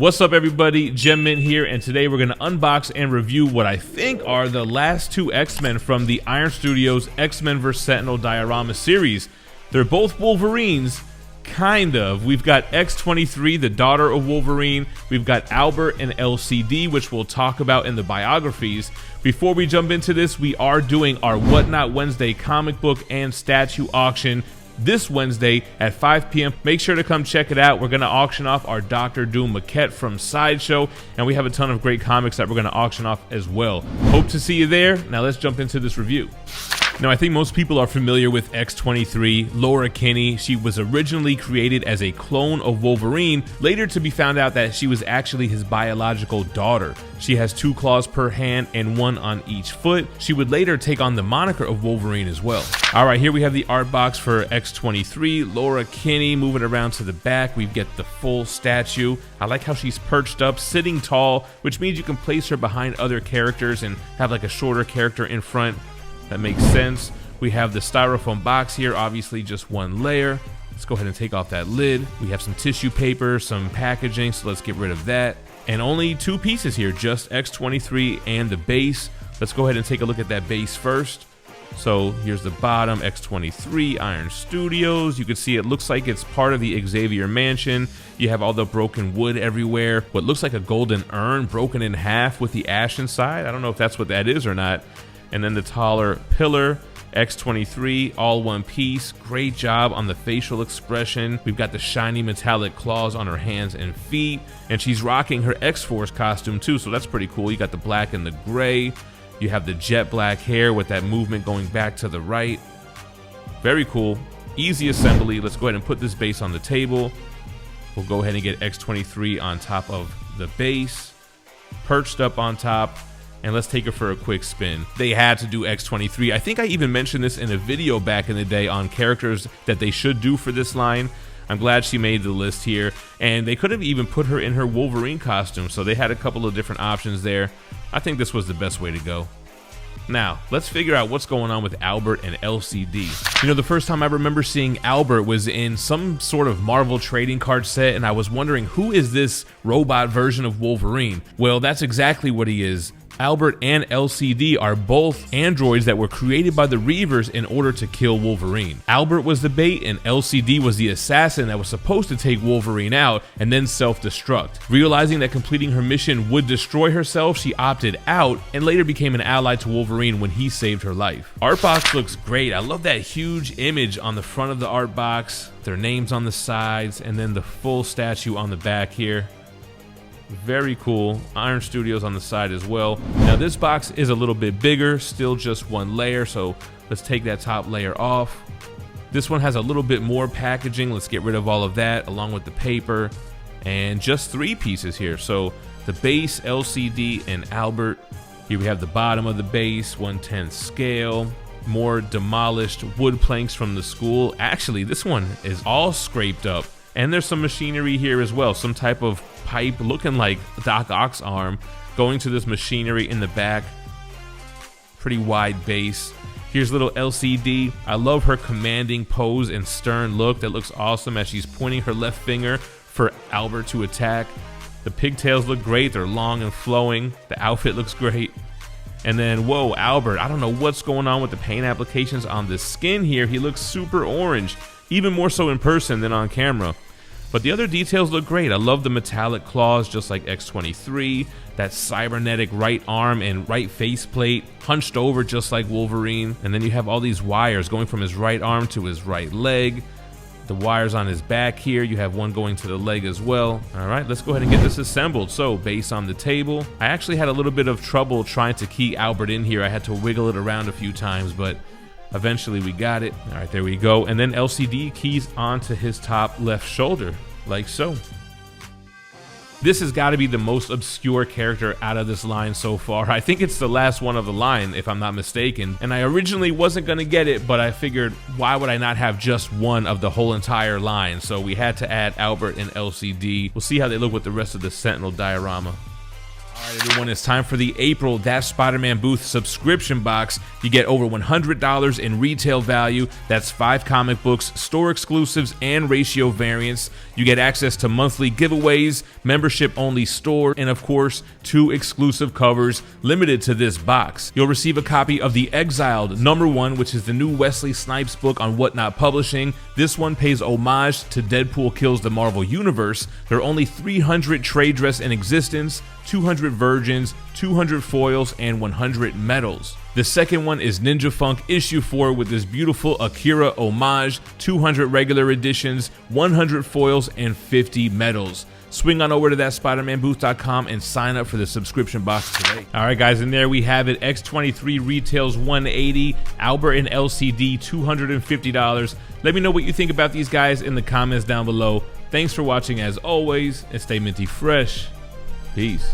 What's up everybody, GemMint here, and today we're going to unbox and review what I think are the last two X-Men from the Iron Studios X-Men vs. Sentinel diorama series. They're both Wolverines, kind of. We've got X23, the daughter of Wolverine. We've got Albert and Elsie Dee, which we'll talk about in the biographies. Before we jump into this, we are doing our Whatnot Wednesday comic book and statue auction this Wednesday at 5 p.m. Make sure to come check it out. We're going to auction off our Dr. Doom maquette from Sideshow, and we have a ton of great comics that we're going to auction off as well. Hope to see you there. Now let's jump into this review. Now, I think most people are familiar with X23, Laura Kinney. She was originally created as a clone of Wolverine, later to be found out that she was actually his biological daughter. She has 2 claws per hand and 1 on each foot. She would later take on the moniker of Wolverine as well. All right, here we have the art box for X23, Laura Kinney. Moving around to the back, we get the full statue. I like how she's perched up, sitting tall, which means you can place her behind other characters and have like a shorter character in front. That makes sense. We have the styrofoam box here, obviously just one layer. Let's go ahead and take off that lid. We have some tissue paper, some packaging, so let's get rid of that. And only 2 pieces here, just X23 and the base. Let's go ahead and take a look at that base first. So here's the bottom, X23, Iron Studios. You can see it looks like it's part of the Xavier Mansion. You have all the broken wood everywhere. What looks like a golden urn broken in half with the ash inside. I don't know if that's what that is or not. And then the taller pillar, X23, all one piece. Great job on the facial expression. We've got the shiny metallic claws on her hands and feet, and she's rocking her X-Force costume too, so that's pretty cool. You got the black and the gray. You have the jet black hair with that movement going back to the right. Very cool. Easy assembly. Let's go ahead and put this base on the table. We'll go ahead and get X23 on top of the base, perched up on top. And let's take it for a quick spin. They had to do X23. I think I even mentioned this in a video back in the day on characters that they should do for this line. I'm glad she made the list here. And they could have even put her in her Wolverine costume, so they had a couple of different options there. I think this was the best way to go. Now, let's figure out what's going on with Albert and Elsie Dee. You know, the first time I remember seeing Albert was in some sort of Marvel trading card set, and I was wondering, who is this robot version of Wolverine? Well, that's exactly what he is. Albert and Elsie Dee are both androids that were created by the Reavers in order to kill Wolverine. Albert was the bait and Elsie Dee was the assassin that was supposed to take Wolverine out and then self-destruct. Realizing that completing her mission would destroy herself, she opted out and later became an ally to Wolverine when he saved her life. Art box looks great. I love that huge image on the front of the art box, their names on the sides, and then the full statue on the back here. Very cool. Iron Studios on the side as well. Now this box is a little bit bigger, still just one layer, so let's take that top layer off. This one has a little bit more packaging. Let's get rid of all of that along with the paper, and just 3 pieces here. So the base, Elsie Dee, and Albert. Here we have the bottom of the base, 1/10 scale. More demolished wood planks from the school. Actually, this one is all scraped up. And there's some machinery here as well, some type of pipe looking like Doc Ock's arm going to this machinery in the back. Pretty wide base. Here's little Elsie Dee. I love her commanding pose and stern look. That looks awesome as she's pointing her left finger for Albert to attack. The pigtails look great. They're long and flowing. The outfit looks great. And then, whoa, Albert. I don't know what's going on with the paint applications on the skin here. He looks super orange. Even more so in person than on camera. But the other details look great. I love the metallic claws, just like X23. That cybernetic right arm and right faceplate, hunched over just like Wolverine. And then you have all these wires going from his right arm to his right leg. The wires on his back here, you have one going to the leg as well. All right, let's go ahead and get this assembled. So, base on the table. I actually had a little bit of trouble trying to key Albert in here. I had to wiggle it around a few times, but eventually we got it. All right, there we go. And then Elsie Dee keys onto his top left shoulder, like so. This has got to be the most obscure character out of this line so far. I think it's the last one of the line, if I'm not mistaken. And I originally wasn't going to get it, but I figured, why would I not have just one of the whole entire line? So we had to add Albert and Elsie Dee. We'll see how they look with the rest of the Sentinel diorama. Alright everyone, it's time for the April That Spider-Man Booth subscription box. You get over $100 in retail value. That's 5 comic books, store exclusives, and ratio variants. You get access to monthly giveaways, membership-only store, and of course, 2 exclusive covers limited to this box. You'll receive a copy of The Exiled #1, which is the new Wesley Snipes book on Whatnot Publishing. This one pays homage to Deadpool Kills the Marvel Universe. There are only 300 trade dress in existence, 200 virgins, 200 foils, and 100 medals. The second one is Ninja Funk issue 4 with this beautiful Akira homage, 200 regular editions, 100 foils, and 50 medals. Swing on over to THATSPIDERMANBOOTH.com and sign up for the subscription box today. All right, guys, and there we have it. X23 retails $180, Albert and Elsie Dee $250. Let me know what you think about these guys in the comments down below. Thanks for watching as always, and stay minty fresh. Peace.